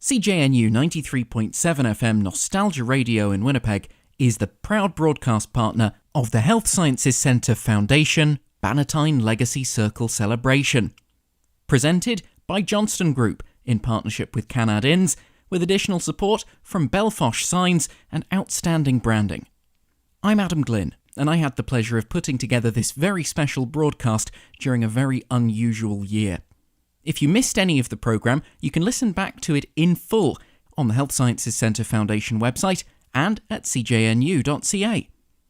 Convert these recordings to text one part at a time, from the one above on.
CJNU 93.7 FM Nostalgia Radio in Winnipeg is the proud broadcast partner of the Health Sciences Centre Foundation Bannatyne Legacy Circle Celebration. Presented by Johnston Group in partnership with Canad Inns, with additional support from Belfosh Signs and outstanding branding. I'm Adam Glynn, and I had the pleasure of putting together this very special broadcast during a very unusual year. If you missed any of the programme, you can listen back to it in full on the Health Sciences Centre Foundation website and at cjnu.ca.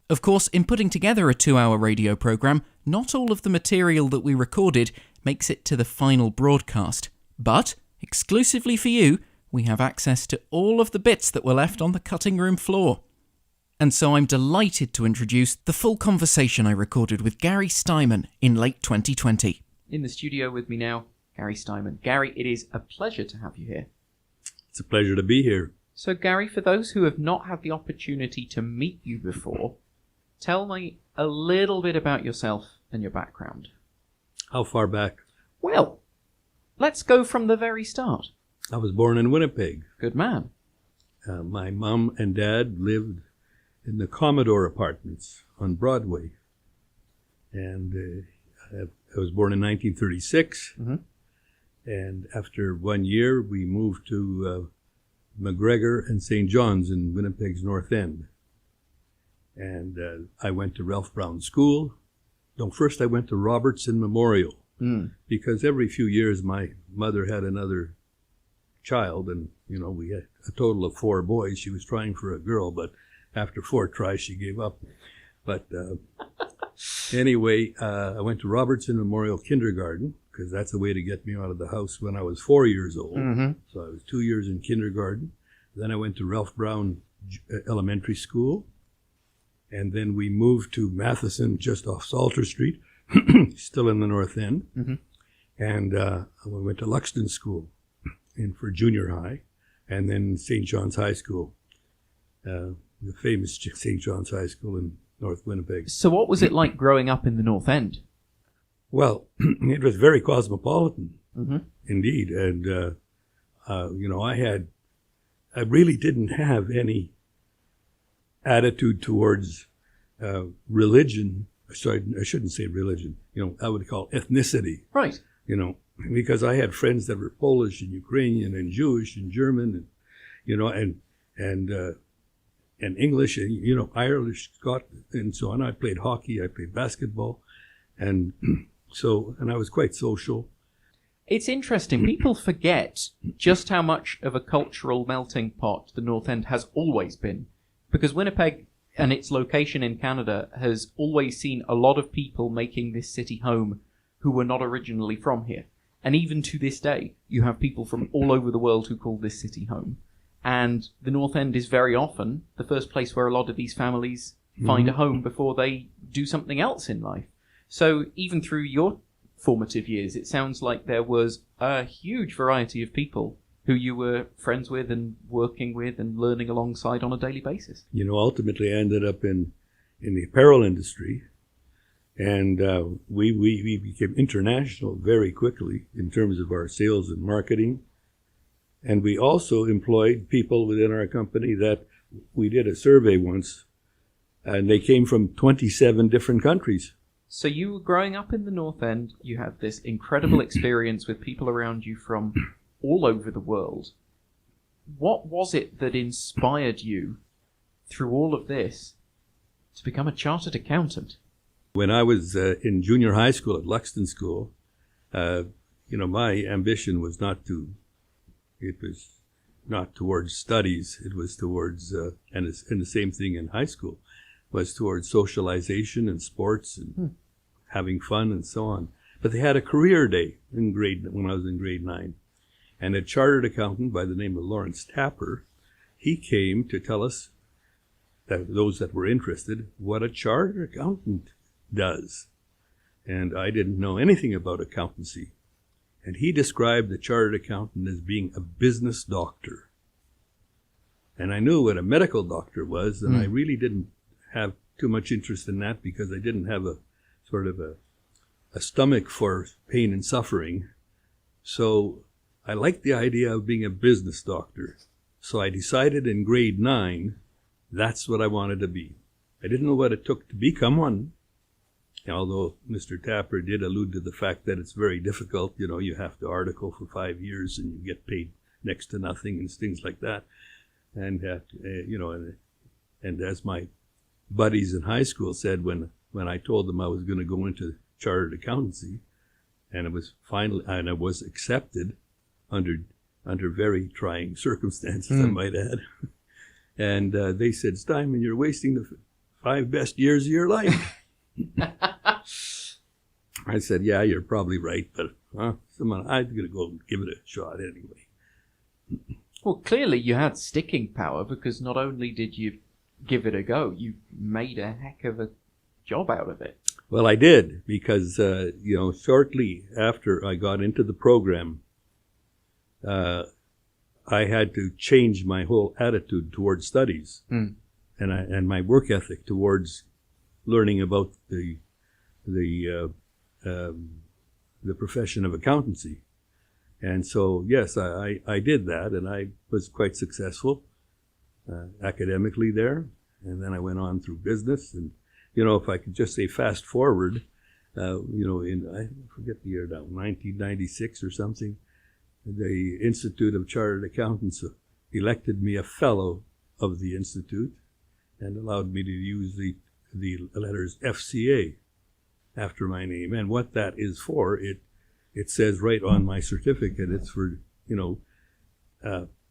Of course, in putting together a 2-hour radio programme, not all of the material that we recorded makes it to the final broadcast. But, exclusively for you, we have access to all of the bits that were left on the cutting room floor. And so I'm delighted to introduce the full conversation I recorded with Gary Steiman in late 2020. In the studio with me now, Gary Steiman. Gary, it is a pleasure to have you here. It's a pleasure to be here. So, Gary, for those who have not had the opportunity to meet you before, tell me a little bit about yourself and your background. How far back? Well, let's go from the very start. I was born in Winnipeg. Good man. My mom and dad lived in the Commodore Apartments on Broadway. And I was born in 1936. Mm-hmm. And after 1 year, we moved to McGregor and St. John's in Winnipeg's North End. And I went to Ralph Brown School. No, first I went to Robertson Memorial, because every few years my mother had another child, and, we had a total of 4 boys. She was trying for a girl, but after 4 tries, she gave up. But anyway, I went to Robertson Memorial Kindergarten, because that's the way to get me out of the house when I was 4 years old. Mm-hmm. So I was 2 years in kindergarten. Then I went to Ralph Brown Elementary School. And then we moved to Matheson, just off Salter Street, still in the North End. Mm-hmm. And we went to Luxton School for junior high, and then St. John's High School, the famous St. John's High School in North Winnipeg. So what was it like growing up in the North End? Well, it was very cosmopolitan, mm-hmm. indeed. And, I really didn't have any attitude towards religion. Sorry, I shouldn't say religion. I would call ethnicity. Right. Because I had friends that were Polish and Ukrainian and Jewish and German and English and, Irish, Scottish, and so on. I played hockey, I played basketball, and I was quite social. It's interesting. People forget just how much of a cultural melting pot the North End has always been. Because Winnipeg and its location in Canada has always seen a lot of people making this city home who were not originally from here. And even to this day, you have people from all over the world who call this city home. And the North End is very often the first place where a lot of these families find a home before they do something else in life. So even through your formative years, it sounds like there was a huge variety of people who you were friends with and working with and learning alongside on a daily basis. Ultimately I ended up in the apparel industry, and we became international very quickly in terms of our sales and marketing. And we also employed people within our company that we did a survey once, and they came from 27 different countries. So you were growing up in the North End, you had this incredible experience with people around you from all over the world. What was it that inspired you through all of this to become a chartered accountant? When I was in junior high school at Luxton School, my ambition was not towards studies. It was towards, and the same thing in high school, was towards socialization and sports and having fun and so on. But they had a career day when I was in grade 9. And a chartered accountant by the name of Lawrence Tapper, he came to tell us, that those that were interested, what a chartered accountant does. And I didn't know anything about accountancy. And he described the chartered accountant as being a business doctor. And I knew what a medical doctor was, and I really didn't have too much interest in that because I didn't have a sort of a stomach for pain and suffering. So I liked the idea of being a business doctor. So I decided in grade 9, that's what I wanted to be. I didn't know what it took to become one, although Mr. Tapper did allude to the fact that it's very difficult. You know, you have to article for 5 years and you get paid next to nothing and things like that. And, and as my buddies in high school said when I told them I was going to go into chartered accountancy, and I was accepted under very trying circumstances, I might add. And they said, Steiman, you're wasting the 5 best years of your life. I said, yeah, you're probably right, but I'm going to go and give it a shot anyway. Well, clearly you had sticking power, because not only did you give it a go, you made a heck of a job out of it. Well, I did, because, shortly after I got into the program, I had to change my whole attitude towards studies and my work ethic towards learning about the profession of accountancy. And so, yes, I did that, and I was quite successful academically there. And then I went on through business. And, if I could just say fast forward, in, I forget the year now, 1996 or something, the Institute of Chartered Accountants elected me a fellow of the Institute and allowed me to use the letters FCA after my name. And what that is for, it says right on my certificate, it's for,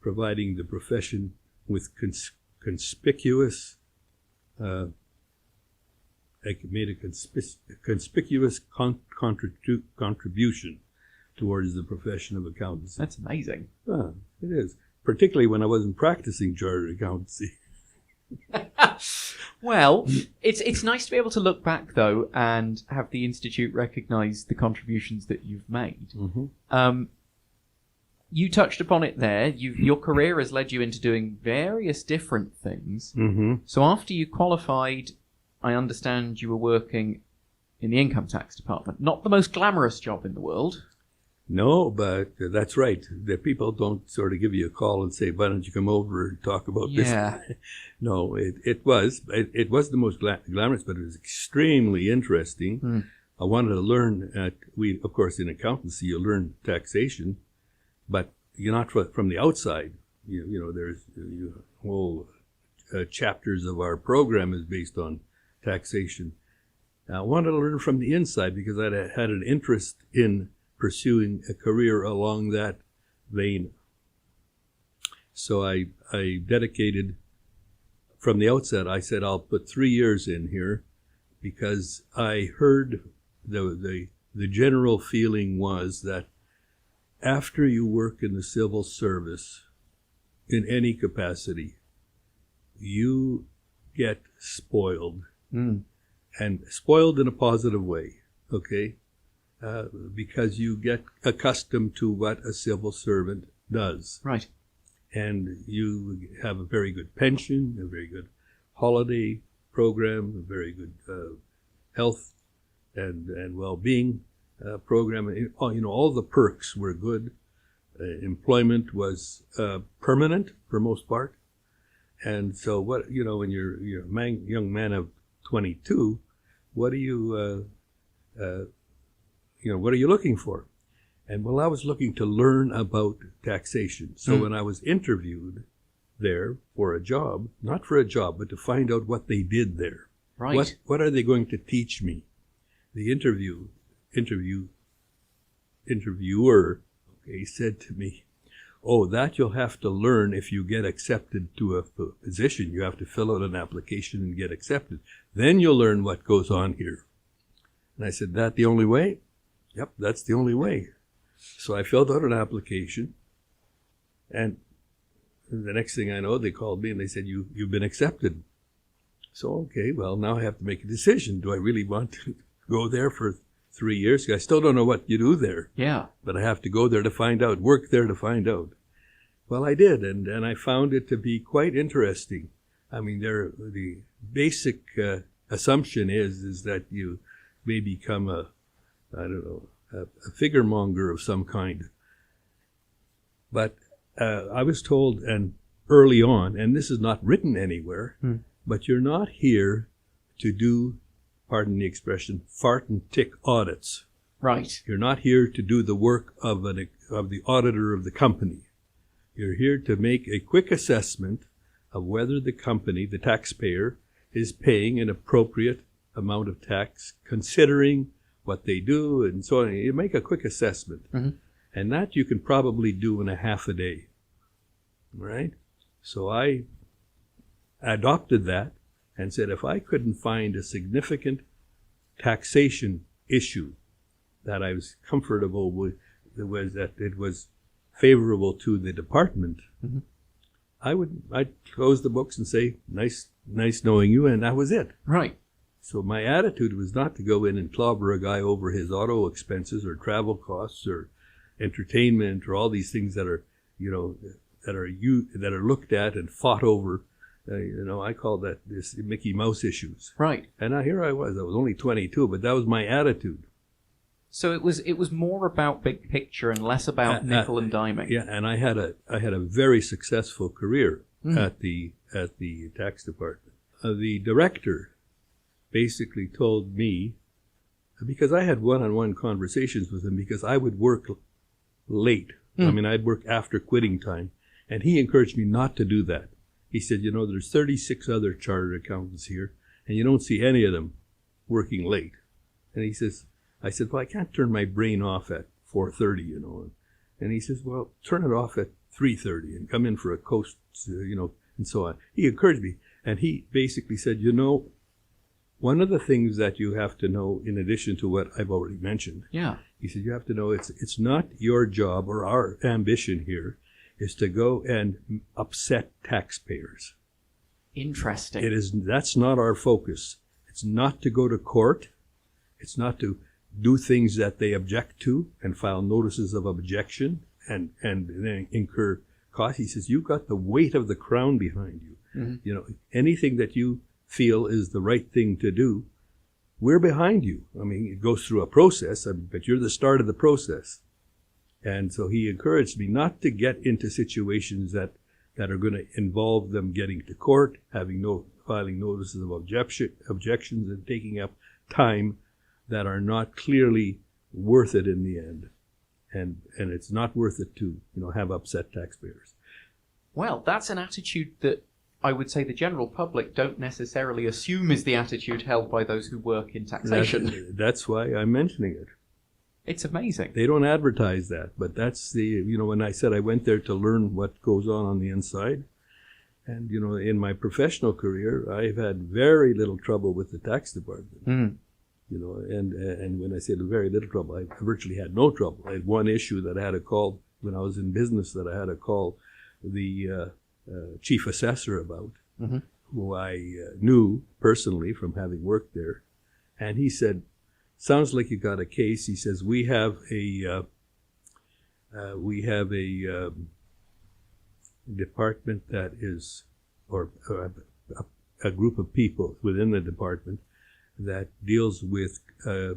providing the profession with conspicuous, I made a conspicuous contribution towards the profession of accountancy. That's amazing. It is, particularly when I wasn't practicing chartered accountancy. Well, it's nice to be able to look back, though, and have the Institute recognise the contributions that you've made. Mm-hmm. You touched upon it there. Your career has led you into doing various different things. Mm-hmm. So after you qualified, I understand you were working in the income tax department. Not the most glamorous job in the world. No, but that's right. The people don't sort of give you a call and say, why don't you come over and talk about this? No, it was the most glamorous, but it was extremely interesting. I wanted to learn, of course, in accountancy, you learn taxation, but you're not from the outside. There's whole chapters of our program is based on taxation. I wanted to learn from the inside because I had an interest in pursuing a career along that vein. So I dedicated, from the outset, I said I'll put 3 years in here because I heard the general feeling was that after you work in the civil service in any capacity, you get spoiled. And spoiled in a positive way, okay? Because you get accustomed to what a civil servant does. Right. And you have a very good pension, a very good holiday program, a very good health and well-being program. All the perks were good. Employment was permanent for most part. And so when you're a young man of 22, what are you looking for? And I was looking to learn about taxation. So when I was interviewed there for a job, not for a job, but to find out what they did there. Right. What are they going to teach me? The interviewer, said to me, that you'll have to learn if you get accepted to a position. You have to fill out an application and get accepted. Then you'll learn what goes on here. And I said, that the only way? Yep, that's the only way. So I filled out an application, and the next thing I know, they called me and they said, you've been accepted. So, okay, well, now I have to make a decision. Do I really want to go there for 3 years? I still don't know what you do there. Yeah. But I have to go there to find out, work there to find out. Well, I did, and I found it to be quite interesting. I mean, the basic assumption is that you may become a figuremonger of some kind. But I was told, and early on, and this is not written anywhere, but you're not here to do, pardon the expression, fart and tick audits. Right. You're not here to do the work of the auditor of the company. You're here to make a quick assessment of whether the company, the taxpayer, is paying an appropriate amount of tax, considering what they do and so on. You make a quick assessment. And that you can probably do in a half a day. Right? So I adopted that and said if I couldn't find a significant taxation issue that I was comfortable with, that it was favorable to the department, I'd close the books and say, nice knowing you, and that was it. Right. So my attitude was not to go in and clobber a guy over his auto expenses or travel costs or entertainment or all these things that are, that are looked at and fought over. I call that this Mickey Mouse issues. Right. And here I was only 22, but that was my attitude. So it was more about big picture and less about nickel and diming. Yeah, and I had a very successful career at the tax department. The director basically told me, because I had one-on-one conversations with him, because I would work late. I mean, I'd work after quitting time, and he encouraged me not to do that. He said, there's 36 other chartered accountants here, and you don't see any of them working late. And I said, well, I can't turn my brain off at 4:30, And he says, well, turn it off at 3:30 and come in for a coast, and so on. He encouraged me, and he basically said, one of the things that you have to know, in addition to what I've already mentioned, he said, you have to know it's not your job or our ambition here is to go and upset taxpayers. Interesting. That's not our focus. It's not to go to court. It's not to do things that they object to and file notices of objection and then incur costs. He says, you've got the weight of the crown behind you. Anything that you feel is the right thing to do, we're behind you. I mean, it goes through a process, but you're the start of the process. And so he encouraged me not to get into situations that are going to involve them getting to court, filing notices of objections and taking up time that are not clearly worth it in the end. And it's not worth it to, have upset taxpayers. Well, that's an attitude that I would say the general public don't necessarily assume is the attitude held by those who work in taxation. That's why I'm mentioning it. It's amazing. They don't advertise that, but that's when I said I went there to learn what goes on the inside. And, in my professional career, I've had very little trouble with the tax department. And when I say very little trouble, I virtually had no trouble. I had one issue that I had to call when I was in business that I had to call the chief assessor about, who I knew personally from having worked there. And he said, sounds like you got a case. He says, we have a department that is, or a group of people within the department that deals with, I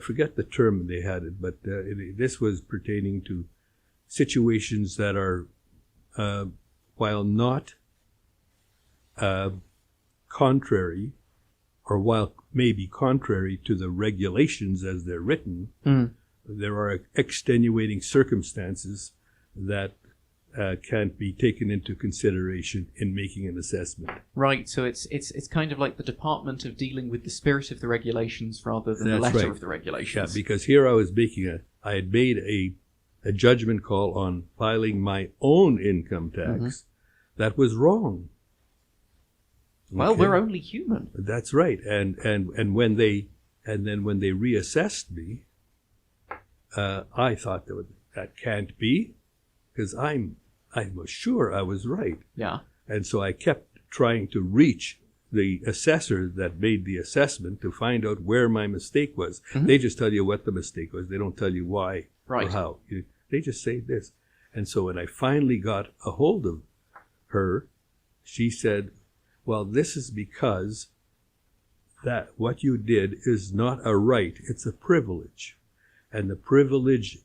forget the term they had it, but this was pertaining to situations that are, while not contrary, or while maybe contrary to the regulations as they're written, there are extenuating circumstances that can't be taken into consideration in making an assessment. Right, so it's kind of like the department of dealing with the spirit of the regulations rather than the letter of the regulations. Yeah, because here I had made a judgment call on filing my own income tax that was wrong. Well, we're only human. That's right. And when they reassessed me, I thought that can't be, because I was sure I was right. Yeah. And so I kept trying to reach the assessor that made the assessment to find out where my mistake was. They just tell you what the mistake was. They don't tell you why or how. They just say this. And so when I finally got a hold of her, she said, well, this is because that what you did is not a right, it's a privilege. And the privilege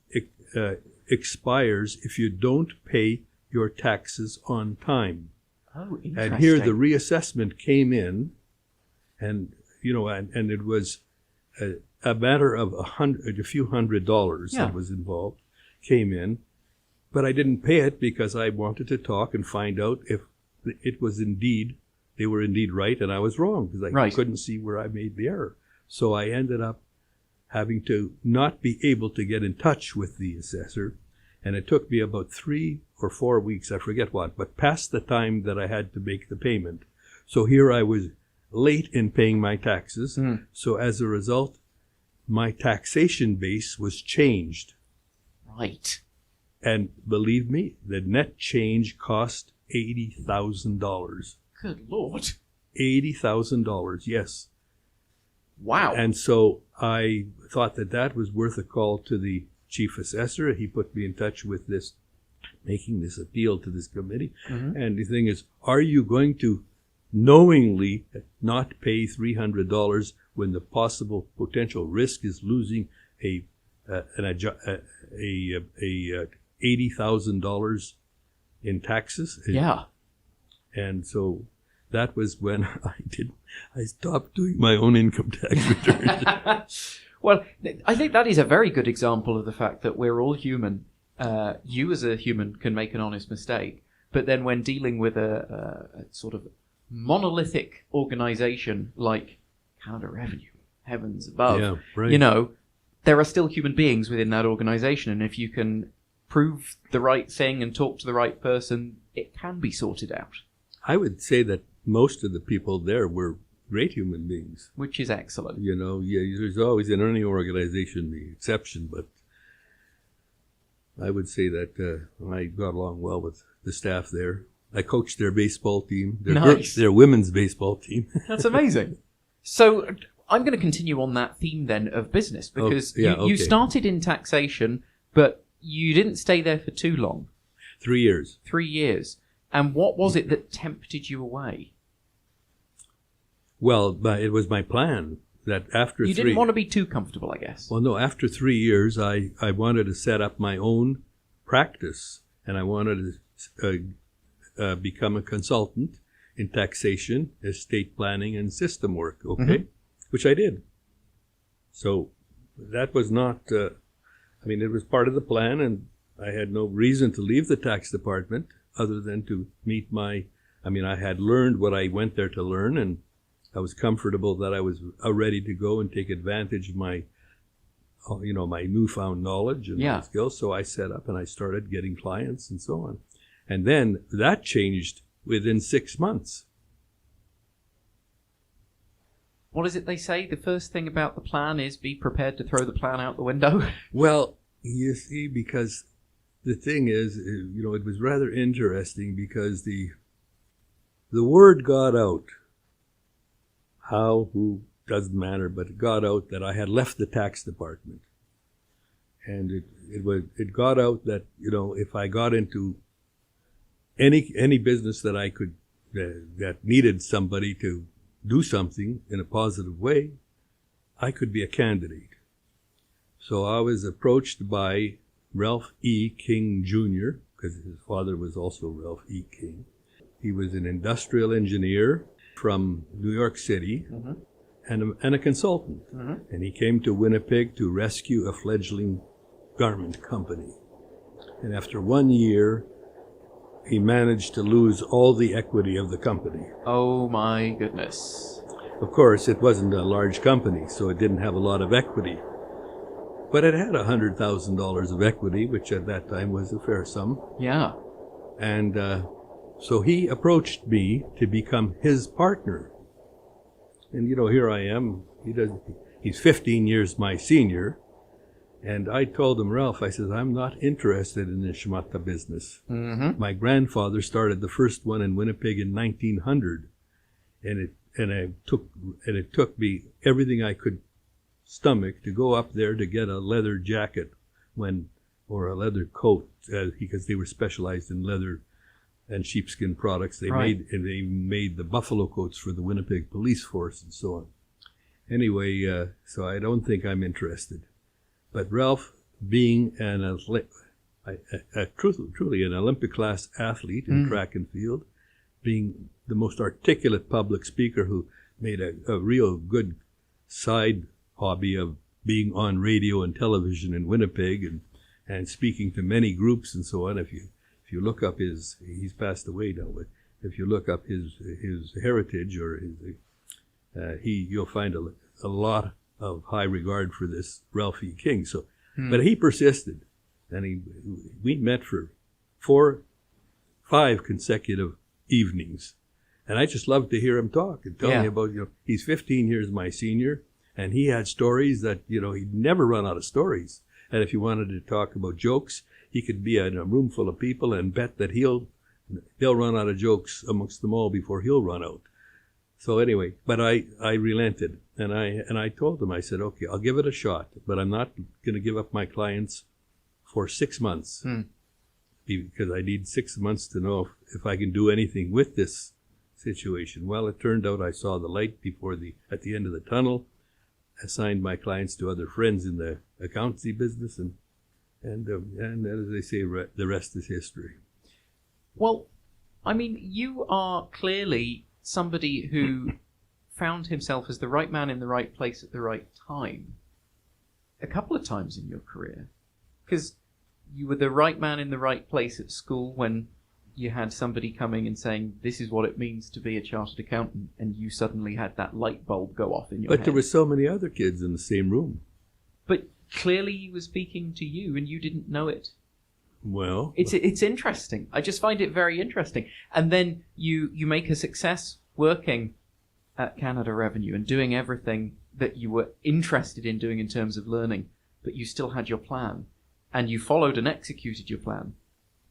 expires if you don't pay your taxes on time. Oh, interesting. And here the reassessment came in, and and it was a matter of a few $100 that was involved, came in, but I didn't pay it because I wanted to talk and find out if it was they were indeed right and I was wrong, because I couldn't see where I made the error. So I ended up having to not be able to get in touch with the assessor, and it took me about 3 or 4 weeks, I forget what, but past the time that I had to make the payment. So here I was late in paying my taxes. So as a result, my taxation base was changed. Right. And believe me, the net change cost $80,000. Good Lord. $80,000, yes. Wow. And so I thought that was worth a call to the chief assessor. He put me in touch with making this appeal to this committee. And the thing is, are you going to knowingly not pay $300 when the possible potential risk is losing $80,000 in taxes? Yeah. And so that was when I stopped doing my own income tax returns. Well, I think that is a very good example of the fact that we're all human. You as a human can make an honest mistake, but then when dealing with a sort of monolithic organization like Canada Revenue, heavens above, there are still human beings within that organization, and if you can prove the right thing and talk to the right person, it can be sorted out. I would say that most of the people there were great human beings. Which is excellent. There's always in any organization the exception, but I would say that I got along well with the staff there. I coached their baseball team, their women's baseball team. That's amazing. So I'm going to continue on that theme then of business, because you started in taxation, but you didn't stay there for too long. 3 years. 3 years. And what was it that tempted you away? Well, it was my plan that after You didn't want to be too comfortable, I guess. Well, no, after 3 years, I wanted to set up my own practice, and I wanted to become a consultant in taxation, estate planning, and system work, which I did. So that was not, it was part of the plan, and I had no reason to leave the tax department other than to meet I had learned what I went there to learn, and I was comfortable that I was ready to go and take advantage of my newfound knowledge and my skills. So I set up and I started getting clients and so on. And then that changed within 6 months. What is it they say? The first thing about the plan is be prepared to throw the plan out the window. Well, you see, because the thing is, it was rather interesting because the word got out. How, who, doesn't matter, but it got out that I had left the tax department. And it got out that, if I got into any business that I could, that needed somebody to do something in a positive way, I could be a candidate. So I was approached by Ralph E. King Jr., because his father was also Ralph E. King. He was an industrial engineer from New York City, and a consultant. And he came to Winnipeg to rescue a fledgling garment company. And after 1 year, he managed to lose all the equity of the company. Oh my goodness. Of course, it wasn't a large company, so it didn't have a lot of equity. But it had $100,000 of equity, which at that time was a fair sum. Yeah. And so he approached me to become his partner. And, here I am. He's 15 years my senior. And I told him, Ralph, I said, I'm not interested in the schmata business. My grandfather started the first one in Winnipeg in 1900. And it took me everything I could stomach to go up there to get a leather jacket or a leather coat, because they were specialized in leather and sheepskin products. They made the buffalo coats for the Winnipeg police force and so on. Anyway, so I don't think I'm interested. But Ralph, being truly an Olympic class athlete in track and field, being the most articulate public speaker who made a real good side hobby of being on radio and television in Winnipeg and speaking to many groups and so on. If you look up he's passed away now, but if you look up his heritage or you'll find a lot of high regard for this Ralphie King. So, but he persisted, and we met for 5 consecutive evenings, and I just loved to hear him talk and tell me about, he's 15 years my senior, and he had stories that, he'd never run out of stories. And if he wanted to talk about jokes, he could be in a room full of people and bet that they'll run out of jokes amongst them all before he'll run out. So anyway, but I relented, and I told him, I said, okay, I'll give it a shot, but I'm not going to give up my clients for 6 months, because I need 6 months to know if I can do anything with this situation. Well, it turned out I saw the light at the end of the tunnel, assigned my clients to other friends in the accountancy business, and as they say, the rest is history. Well, I mean, you are clearly somebody who found himself as the right man in the right place at the right time a couple of times in your career, because you were the right man in the right place at school when you had somebody coming and saying, this is what it means to be a chartered accountant, and you suddenly had that light bulb go off in your head. But there were so many other kids in the same room. But clearly he was speaking to you and you didn't know it. Well, it's interesting. I just find it very interesting. And then you make a success working at Canada Revenue and doing everything that you were interested in doing in terms of learning, but you still had your plan, and you followed and executed your plan.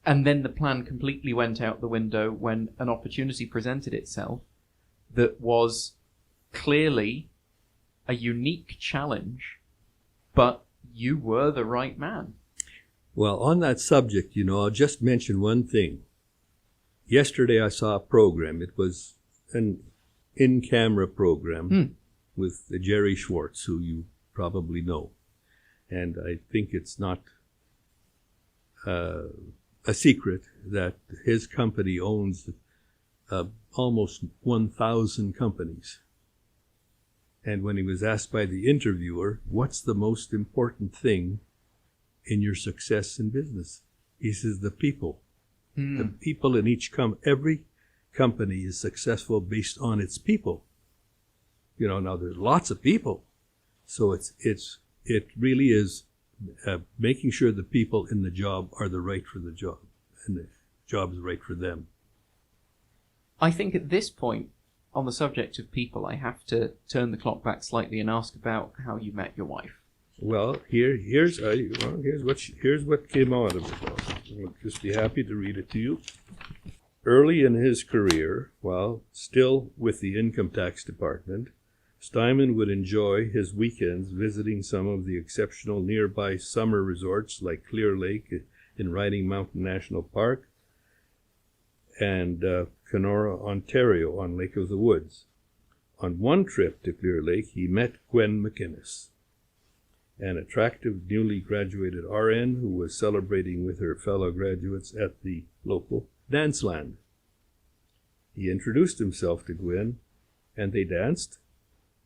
And then the plan completely went out the window when an opportunity presented itself that was clearly a unique challenge, but you were the right man. Well, on that subject, I'll just mention one thing. Yesterday I saw a program. It was an in-camera program with Jerry Schwartz, who you probably know. And I think it's not a secret that his company owns almost 1,000 companies. And when he was asked by the interviewer, what's the most important thing in your success in business? He says, the people. The people in every company is successful based on its people. Now there's lots of people. So it really is making sure the people in the job are the right for the job, and the job is right for them. I think at this point, on the subject of people, I have to turn the clock back slightly and ask about how you met your wife. Well, here's what came out of it. I'll just be happy to read it to you. Early in his career, while still with the income tax department, Steiman would enjoy his weekends visiting some of the exceptional nearby summer resorts like Clear Lake in Riding Mountain National Park and Kenora, Ontario on Lake of the Woods. On one trip to Clear Lake, he met Gwen McInnes, an attractive newly graduated RN who was celebrating with her fellow graduates at the local dance land. He introduced himself to Gwen, and they danced,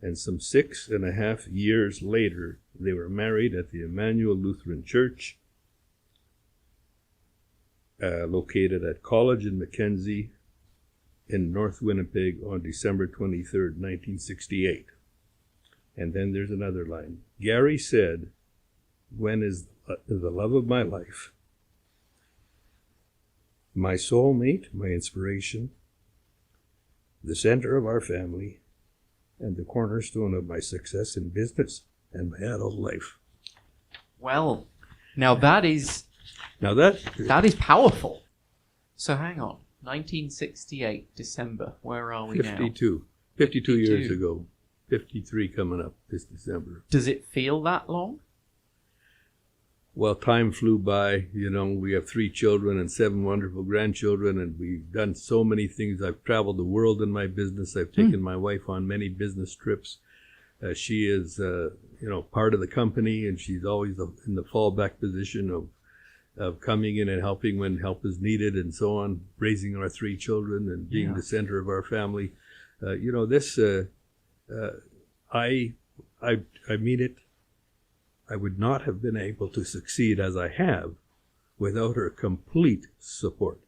and some 6.5 years later, they were married at the Emmanuel Lutheran Church, located at College and Mackenzie in North Winnipeg on December 23rd, 1968. And then there's another line. Gary said, Gwen is the love of my life, my soulmate, my inspiration, the center of our family, and the cornerstone of my success in business and my adult life. Well, now that is powerful. So hang on, 1968, December, where are we 52. 52 years ago. 53 coming up this December. Does it feel that long? Well, time flew by. We have 3 children and 7 wonderful grandchildren, and we've done so many things. I've traveled the world in my business. I've taken my wife on many business trips. She is, part of the company, and she's always in the fallback position of of coming in and helping when help is needed and so on, raising our 3 children and being the center of our family. I mean it. I would not have been able to succeed as I have without her complete support.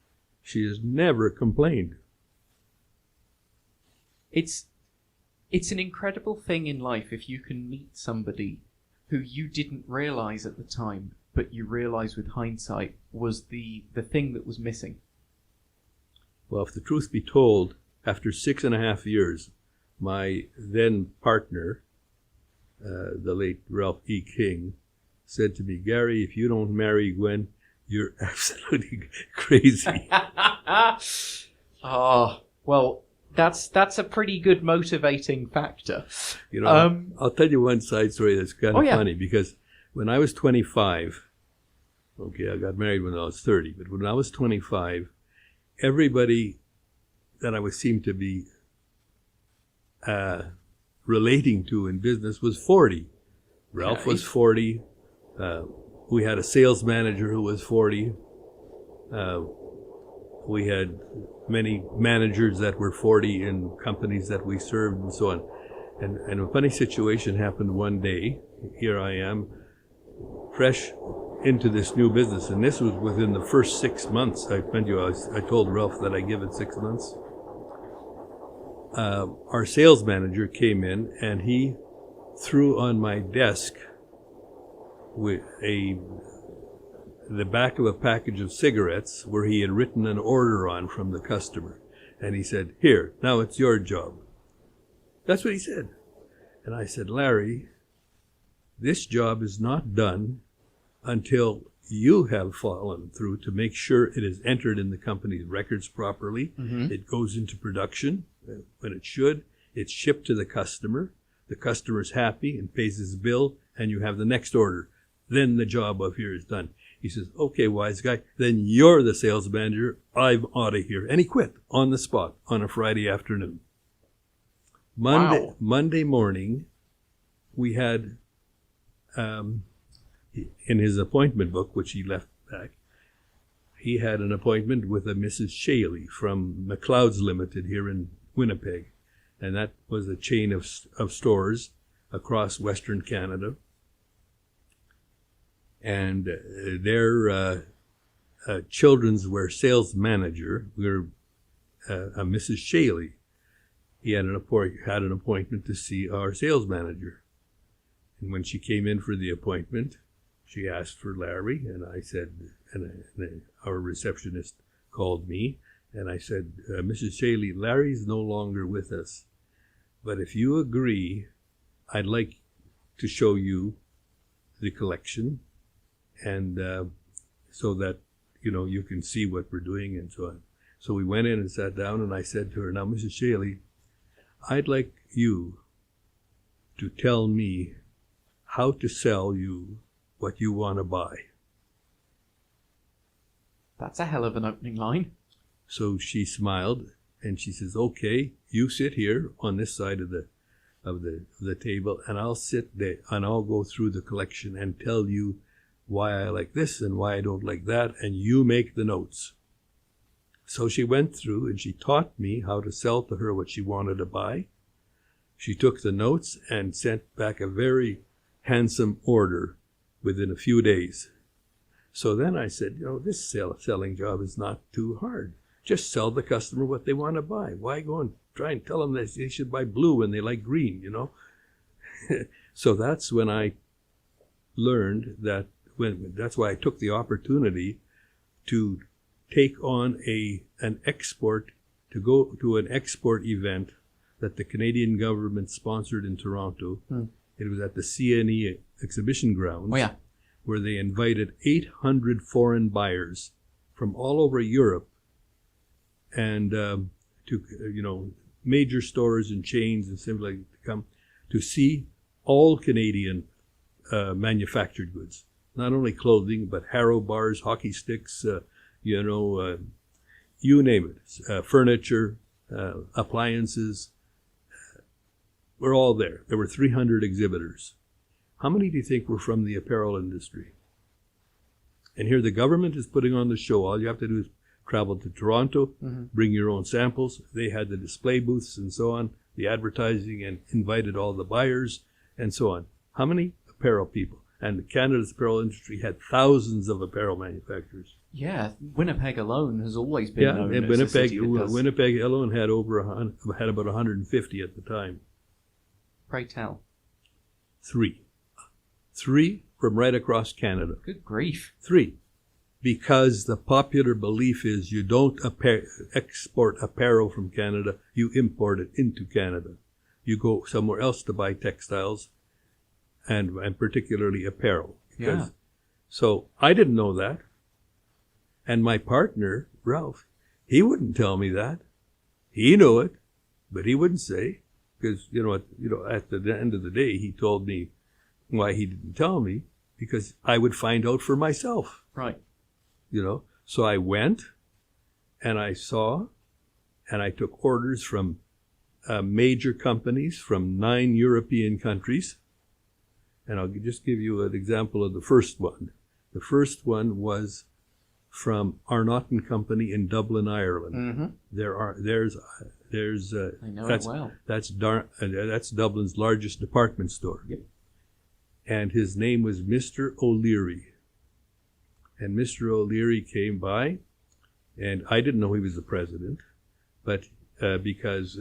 She has never complained. It's an incredible thing in life if you can meet somebody who you didn't realize at the time, but you realize with hindsight was the thing that was missing. Well, if the truth be told, after 6.5 years, my then partner, the late Ralph E. King, said to me, "Gary, if you don't marry Gwen, you're absolutely crazy." Well, that's a pretty good motivating factor. I'll tell you one side story that's kind of funny, because when I was 25, I got married when I was 30, but when I was 25, everybody that I seemed to be relating to in business was 40. Ralph was 40. We had a sales manager who was 40. We had many managers that were 40 in companies that we served and so on. And a funny situation happened one day. Here I am, fresh into this new business, and this was within the first 6 months. I told Ralph that I give it 6 months. Our sales manager came in, and he threw on my desk with the back of a package of cigarettes where he had written an order on from the customer. And he said, "Here, now it's your job." That's what he said. And I said, "Larry, this job is not done until you have followed through to make sure it is entered in the company's records properly. Mm-hmm. It goes into production when it should. It's shipped to the customer's happy and pays his bill, and you have the next order. Then the job of here is done." He says, "Okay, wise guy, then you're the sales manager. I'm out of here." And he quit on the spot on a Friday afternoon. Monday morning, we had, in his appointment book, which he left back, he had an appointment with a Mrs. Shaley from McLeod's Limited here in Winnipeg. And that was a chain of stores across Western Canada. And their children's wear sales manager, a Mrs. Shaley, he had an appointment to see our sales manager. And when she came in for the appointment, she asked for Larry, and I said, and our receptionist called me, and I said, "Mrs. Shaley, Larry's no longer with us, but if you agree, I'd like to show you the collection, and so that you can see what we're doing and so on." So we went in and sat down, and I said to her, "Now, Mrs. Shaley, I'd like you to tell me how to sell you what you want to buy." That's a hell of an opening line. So she smiled, and she says, "Okay, you sit here on this side of the table, and I'll sit there, and I'll go through the collection and tell you why I like this and why I don't like that, and you make the notes." So she went through, and she taught me how to sell to her what she wanted to buy. She took the notes and sent back a very handsome order within a few days. So then I said, this selling job is not too hard. Just sell the customer what they want to buy. Why go and try and tell them that they should buy blue when they like green, So that's when I learned that, that's why I took the opportunity to take on an export, to go to an export event that the Canadian government sponsored in Toronto. It was at the CJNU exhibition grounds, where they invited 800 foreign buyers from all over Europe and to major stores and chains and simply to come to see all Canadian manufactured goods, not only clothing but Harrow bars, hockey sticks, you name it, furniture, appliances. We're all there. There were 300 exhibitors. How many do you think were from the apparel industry? And here the government is putting on the show. All you have to do is travel to Toronto, bring your own samples. They had the display booths and so on, the advertising, and invited all the buyers and so on. How many apparel people? And Canada's apparel industry had thousands of apparel manufacturers. Yeah, Winnipeg alone has always been known as Winnipeg, a city that does... Winnipeg alone had about 150 at the time. Pray tell. Three from right across Canada. Good grief. 3. Because the popular belief is you don't export apparel from Canada, you import it into Canada. You go somewhere else to buy textiles and particularly apparel. Yeah. So I didn't know that. And my partner, Ralph, he wouldn't tell me that. He knew it, but he wouldn't say. Because, at the end of the day, he told me why he didn't tell me, because I would find out for myself. Right. So I went and I saw and I took orders from major companies from 9 European countries. And I'll just give you an example of the first one. The first one was from Arnott and Company in Dublin, Ireland. Mm-hmm. There's I know it well. That's Dublin's largest department store. Yep. And his name was Mr. O'Leary. And Mr. O'Leary came by, and I didn't know he was the president, but because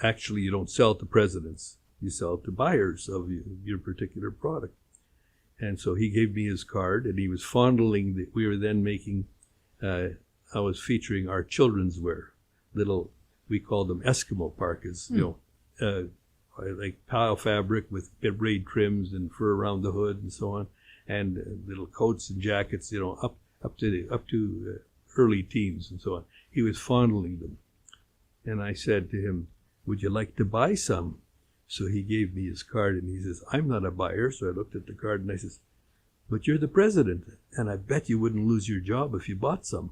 actually you don't sell to presidents, you sell to buyers of your particular product. And so he gave me his card, and he was fondling we were then making, I was featuring our children's wear, we called them Eskimo parkas, like pile fabric with braid trims and fur around the hood and so on, and little coats and jackets, up to early teens and so on. He was fondling them. And I said to him, "Would you like to buy some?" So he gave me his card, and he says, "I'm not a buyer." So I looked at the card, and I says, "But you're the president, and I bet you wouldn't lose your job if you bought some."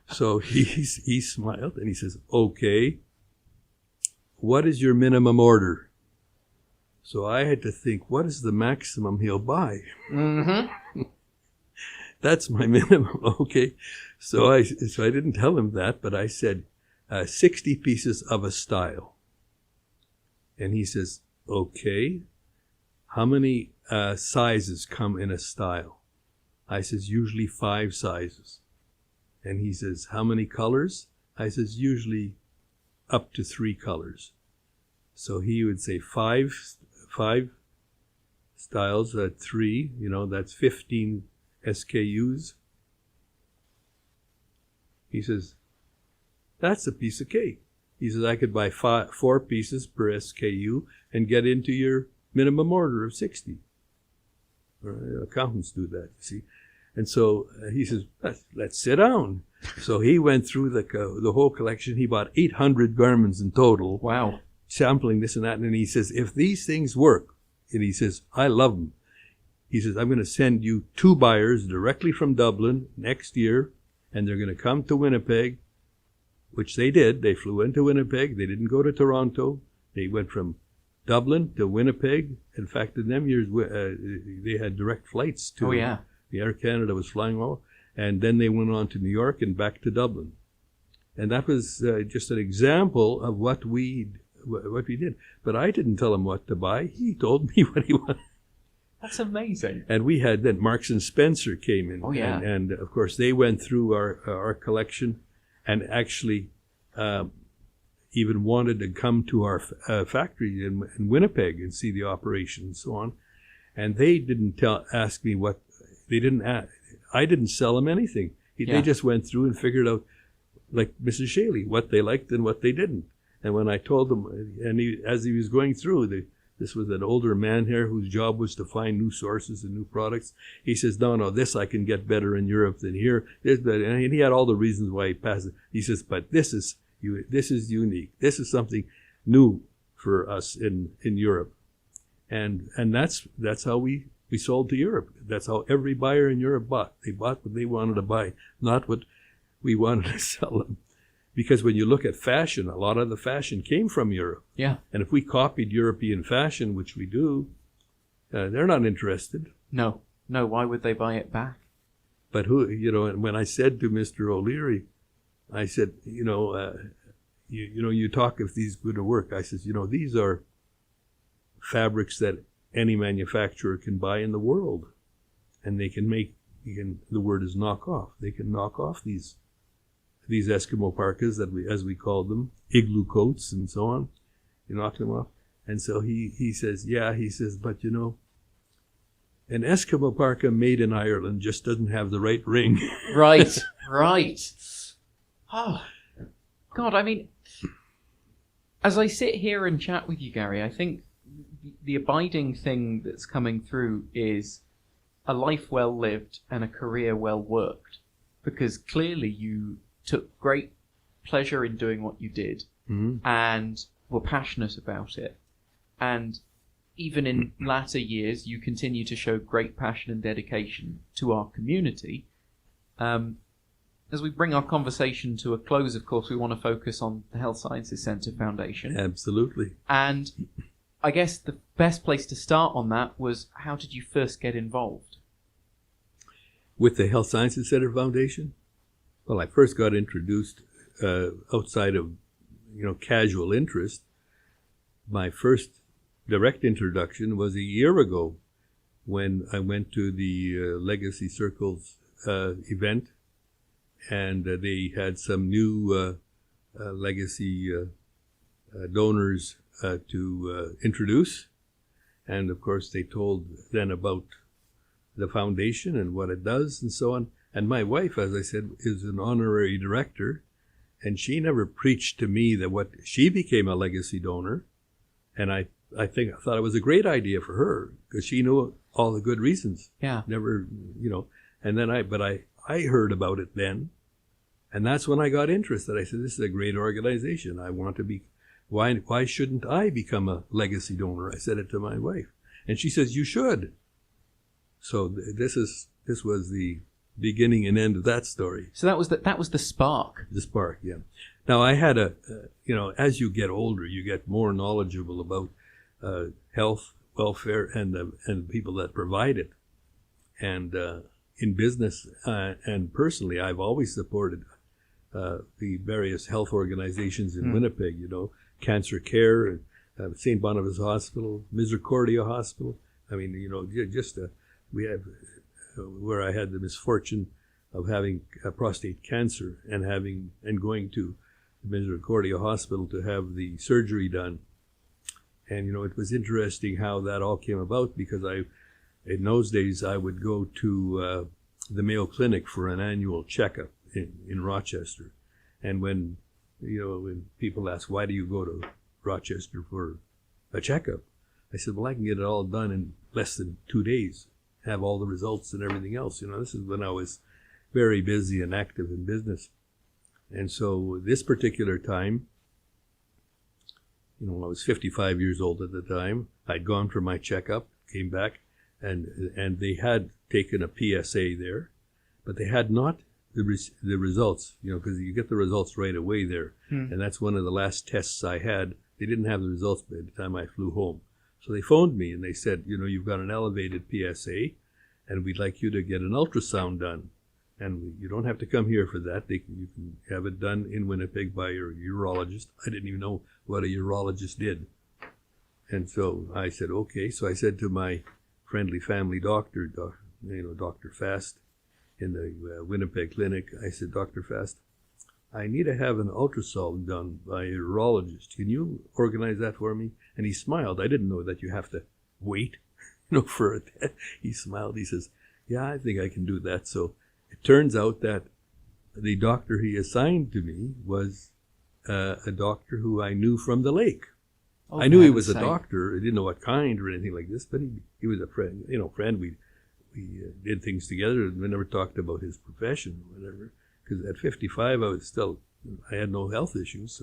So he smiled, and he says, "Okay, what is your minimum order?" So I had to think, what is the maximum he'll buy? Mm-hmm. That's my minimum. Okay. So I didn't tell him that, but I said 60 pieces of a style. And he says, "Okay, how many sizes come in a style?" I says, "Usually 5 sizes. And he says, "How many colors?" I says, "Usually up to 3 colors." So he would say 5 styles at 3, that's 15 SKUs. He says, "That's a piece of cake." He says, "I could buy 4 pieces per SKU and get into your minimum order of 60. Accountants do that, you see. And so he says, "Let's sit down." So he went through the whole collection. He bought 800 garments in total. Wow. Sampling this and that. And he says, "If these things work," and he says, "I love them." He says, "I'm going to send you 2 buyers directly from Dublin next year, and they're going to come to Winnipeg," which they did. They flew into Winnipeg. They didn't go to Toronto. They went from Dublin to Winnipeg. In fact, in them years, they had direct flights to... Oh, yeah. The Air Canada was flying all. And then they went on to New York and back to Dublin. And that was just an example of what we did. But I didn't tell him what to buy. He told me what he wanted. That's amazing. And we had then Marks and Spencer came in. Oh, yeah. And of course, they went through our collection and actually even wanted to come to our factory in Winnipeg and see the operation and so on. And they didn't ask me what they didn't ask. I didn't sell them anything. They just went through and figured out, like Mrs. Shaley, what they liked and what they didn't. And when I told them, and as he was going through, this was an older man here whose job was to find new sources and new products. He says, no, this I can get better in Europe than here. And he had all the reasons why he passed it. He says, but this is unique. This is something new for us in Europe. And that's how we sold to Europe. That's how every buyer in Europe bought. They bought what they wanted to buy, not what we wanted to sell them. Because when you look at fashion, a lot of the fashion came from Europe. Yeah. And if we copied European fashion, which we do, they're not interested. No. No, why would they buy it back? But and when I said to Mr. O'Leary, I said, you talk if these going to work. I says, these are fabrics that any manufacturer can buy in the world, and they can make. The word is knock off. They can knock off these Eskimo parkas as we called them, igloo coats and so on. You knock them off. And so he says, yeah, he says, but an Eskimo parka made in Ireland just doesn't have the right ring. Right. Oh, God, I mean, as I sit here and chat with you, Gary, I think the abiding thing that's coming through is a life well lived and a career well worked. Because clearly you took great pleasure in doing what you did, and were passionate about it. And even in latter years, you continue to show great passion and dedication to our community. As we bring our conversation to a close, of course, we want to focus on the Health Sciences Centre Foundation. Absolutely. And I guess the best place to start on that was, how did you first get involved? With the Health Sciences Centre Foundation? Well, I first got introduced outside of, casual interest. My first direct introduction was a year ago when I went to the Legacy Circles event, and they had some new legacy donors to introduce. And of course, they told then about the foundation and what it does and so on. And my wife, as I said, is an honorary director, and she never preached to me that she became a legacy donor. And I thought it was a great idea for her, because she knew all the good reasons. Yeah. Never, and then I heard about it then. And that's when I got interested. I said, this is a great organization. I want to be, why shouldn't I become a legacy donor? I said it to my wife. And she says, you should. So this was the beginning and end of that story. So that was the spark. The spark, yeah. Now I had as you get older, you get more knowledgeable about health, welfare, and the people that provide it. And in business and personally, I've always supported the various health organizations in Winnipeg. Cancer Care, St. Boniface Hospital, Misericordia Hospital. I mean, we have where I had the misfortune of having prostate cancer and going to the Misericordia Hospital to have the surgery done. And, it was interesting how that all came about, because in those days, I would go to the Mayo Clinic for an annual checkup in Rochester. And when people ask, why do you go to Rochester for a checkup? I said, well, I can get it all done in less than 2 days, have all the results and everything else. This is when I was very busy and active in business. And so this particular time, I was 55 years old at the time. I'd gone for my checkup, came back, and they had taken a PSA there, but they had not the results, because you get the results right away there. And that's one of the last tests I had. They didn't have the results by the time I flew home. So they phoned me and they said, you've got an elevated PSA, and we'd like you to get an ultrasound done. And you don't have to come here for that. You can have it done in Winnipeg by your urologist. I didn't even know what a urologist did. And so I said, okay. So I said to my friendly family doctor, Dr. Fast, in the Winnipeg clinic, I said, Dr. Fast, I need to have an ultrasound done by a urologist. Can you organize that for me? And he smiled. I didn't know that you have to wait, for it. He smiled. He says, yeah, I think I can do that. So it turns out that the doctor he assigned to me was a doctor who I knew from the lake. I knew he was a doctor. I didn't know what kind or anything like this, but he was a friend. We did things together, and we never talked about his profession or whatever. Because at 55, I had no health issues.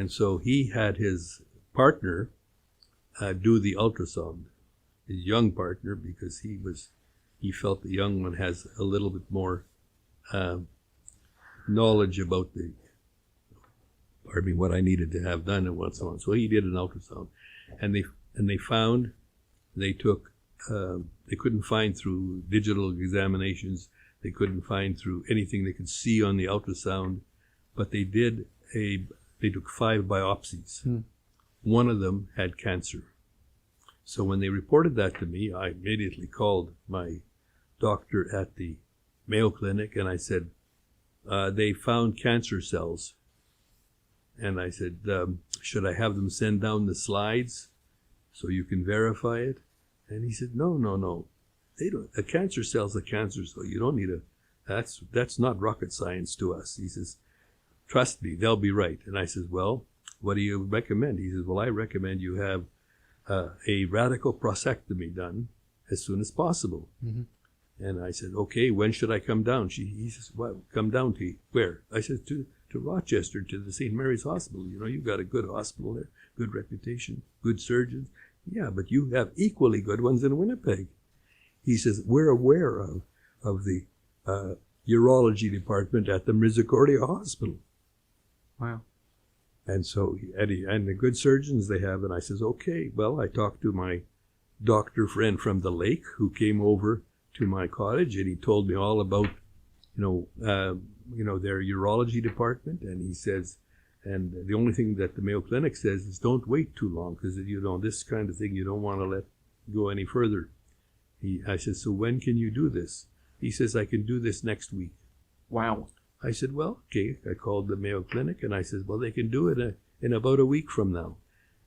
So he had his partner do the ultrasound, his young partner, because he felt the young one has a little bit more knowledge about what I needed to have done and so on. So he did an ultrasound, and they took they couldn't find through digital examinations. They couldn't find through anything they could see on the ultrasound. But they took 5 biopsies. One of them had cancer. So when they reported that to me, I immediately called my doctor at the Mayo Clinic, and I said, they found cancer cells. And I said, should I have them send down the slides so you can verify it? And he said, no. They don't. A cancer cell's a cancer cell. You don't need that's not rocket science to us. He says, trust me, they'll be right. And I says, well, what do you recommend? He says, well, I recommend you have a radical prostatectomy done as soon as possible. And I said, okay, when should I come down? He says, well, come down to where? I said, to Rochester, to the St. Mary's Hospital. You know, you've got a good hospital there, good reputation, good surgeons. Yeah, but you have equally good ones in Winnipeg. He says, we're aware of the urology department at the Misericordia Hospital. Wow. And so, and the good surgeons they have, and I says, okay. Well, I talked to my doctor friend from the lake who came over to my cottage, and he told me all about, their urology department. And he says, and the only thing that the Mayo Clinic says is don't wait too long, because this kind of thing you don't want to let go any further. I said, so when can you do this? He says, I can do this next week. Wow. I said, well, okay. I called the Mayo Clinic, and I said, well, they can do it in about a week from now.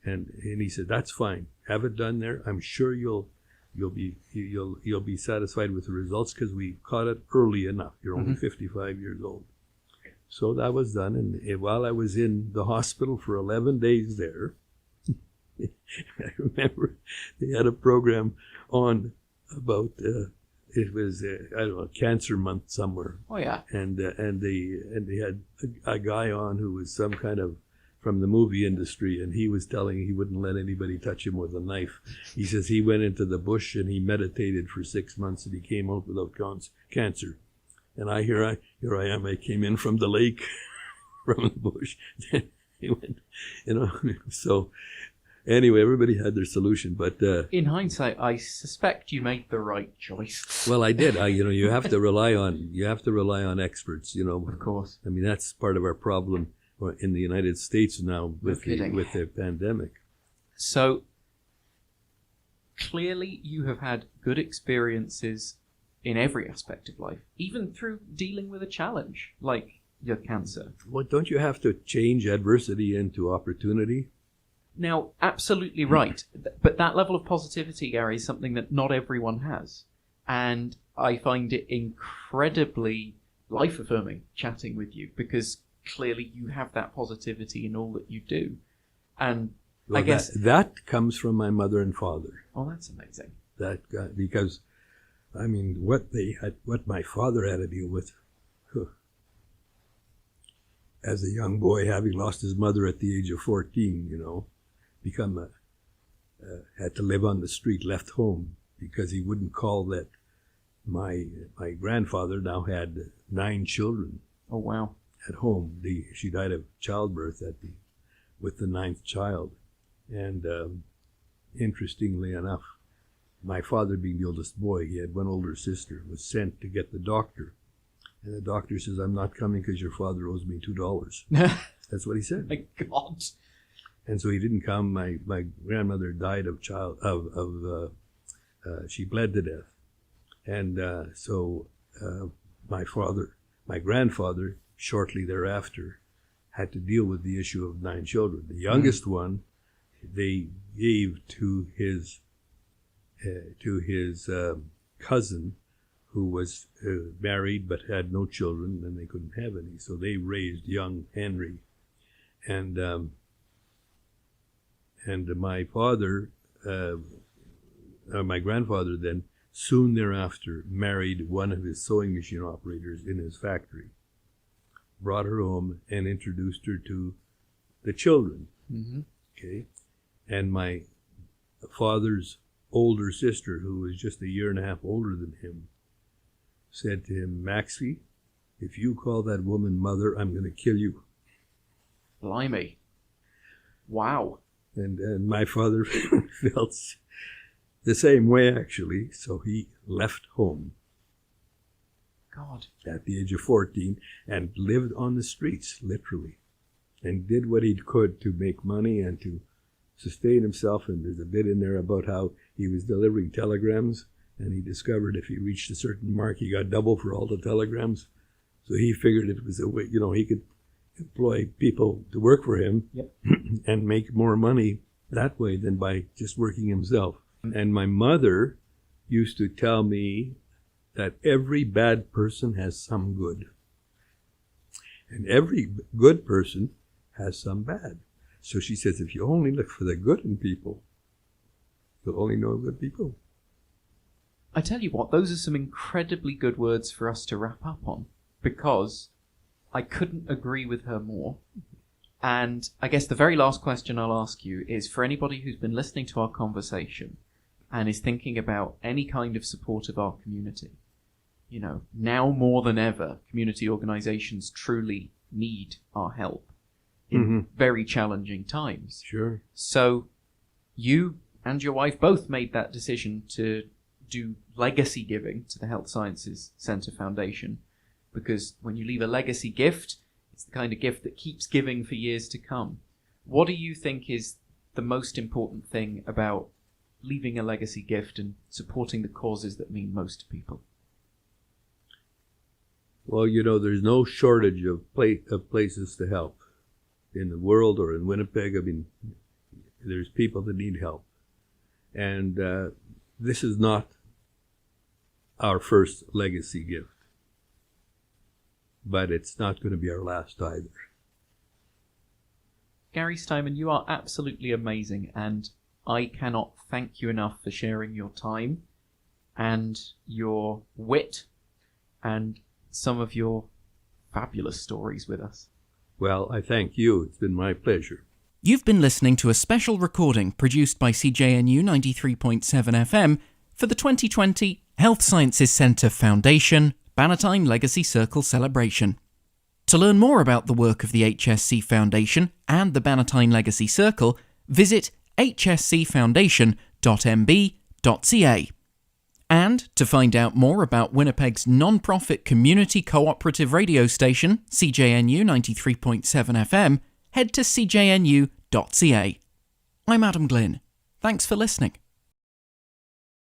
And he said, that's fine. Have it done there. I'm sure you'll be satisfied with the results, because we caught it early enough. You're only 55 years old. So that was done, and while I was in the hospital for 11 days there, I remember they had a program on about it was Cancer Month somewhere. Oh yeah. And they had a guy on who was some kind of from the movie industry, and he was telling he wouldn't let anybody touch him with a knife. He says he went into the bush and he meditated for 6 months, and he came out without cancer. And here I am. I came in from the lake, from the bush. He went, So anyway, everybody had their solution. But in hindsight, I suspect you made the right choice. Well, I did. You have to rely on experts. Of course. I mean, that's part of our problem in the United States now with the pandemic. So clearly, you have had good experiences in every aspect of life, even through dealing with a challenge like your cancer. Well, don't you have to change adversity into opportunity? Now, absolutely right. But that level of positivity, Gary, is something that not everyone has. And I find it incredibly life-affirming chatting with you, because clearly you have that positivity in all that you do. And well, I guess that comes from my mother and father. Oh, that's amazing. Because I mean, what my father had to deal with as a young boy, having lost his mother at the age of 14, had to live on the street, left home because he wouldn't call that. My grandfather now had 9 children. Oh wow! At home, she died of childbirth with the 9th child, and interestingly enough, my father, being the oldest boy, he had one older sister, was sent to get the doctor. And the doctor says, I'm not coming because your father owes me $2. That's what he said. My God. And so he didn't come. My grandmother died she bled to death. And so my grandfather, shortly thereafter, had to deal with the issue of 9 children. The youngest one, they gave to his cousin, who was married but had no children, and they couldn't have any. So they raised young Henry, and my father, my grandfather, then soon thereafter married one of his sewing machine operators in his factory, brought her home, and introduced her to the children. Mm-hmm. Okay, and my father's older sister, who was just 1.5 years older than him, said to him, Maxie, if you call that woman mother, I'm going to kill you. Blimey. Wow. And my father felt the same way, actually. So he left home God. at the age of 14 and lived on the streets, literally, and did what he could to make money and to sustain himself. And there's a bit in there about how he was delivering telegrams, and he discovered if he reached a certain mark, he got double for all the telegrams. So he figured it was a way, he could employ people to work for him. Yep. And make more money that way than by just working himself. And my mother used to tell me that every bad person has some good. And every good person has some bad. So she says, if you only look for the good in people, you'll only know good people. I tell you what, those are some incredibly good words for us to wrap up on, because I couldn't agree with her more. And I guess the very last question I'll ask you is, for anybody who's been listening to our conversation and is thinking about any kind of support of our community, now more than ever, community organizations truly need our help in very challenging times. Sure. So you and your wife both made that decision to do legacy giving to the Health Sciences Centre Foundation, because when you leave a legacy gift, it's the kind of gift that keeps giving for years to come. What do you think is the most important thing about leaving a legacy gift and supporting the causes that mean most to people? Well, there's no shortage of places to help in the world or in Winnipeg. I mean, there's people that need help. And this is not our first legacy gift. But it's not going to be our last either. Gary Steiman, you are absolutely amazing, and I cannot thank you enough for sharing your time and your wit and some of your fabulous stories with us. Well, I thank you. It's been my pleasure. You've been listening to a special recording produced by CJNU 93.7 FM for the 2020 Health Sciences Centre Foundation Bannatyne Legacy Circle celebration. To learn more about the work of the HSC Foundation and the Bannatyne Legacy Circle, visit hscfoundation.mb.ca. And to find out more about Winnipeg's non-profit community cooperative radio station, CJNU 93.7 FM, head to cjnu.ca. I'm Adam Glynn. Thanks for listening.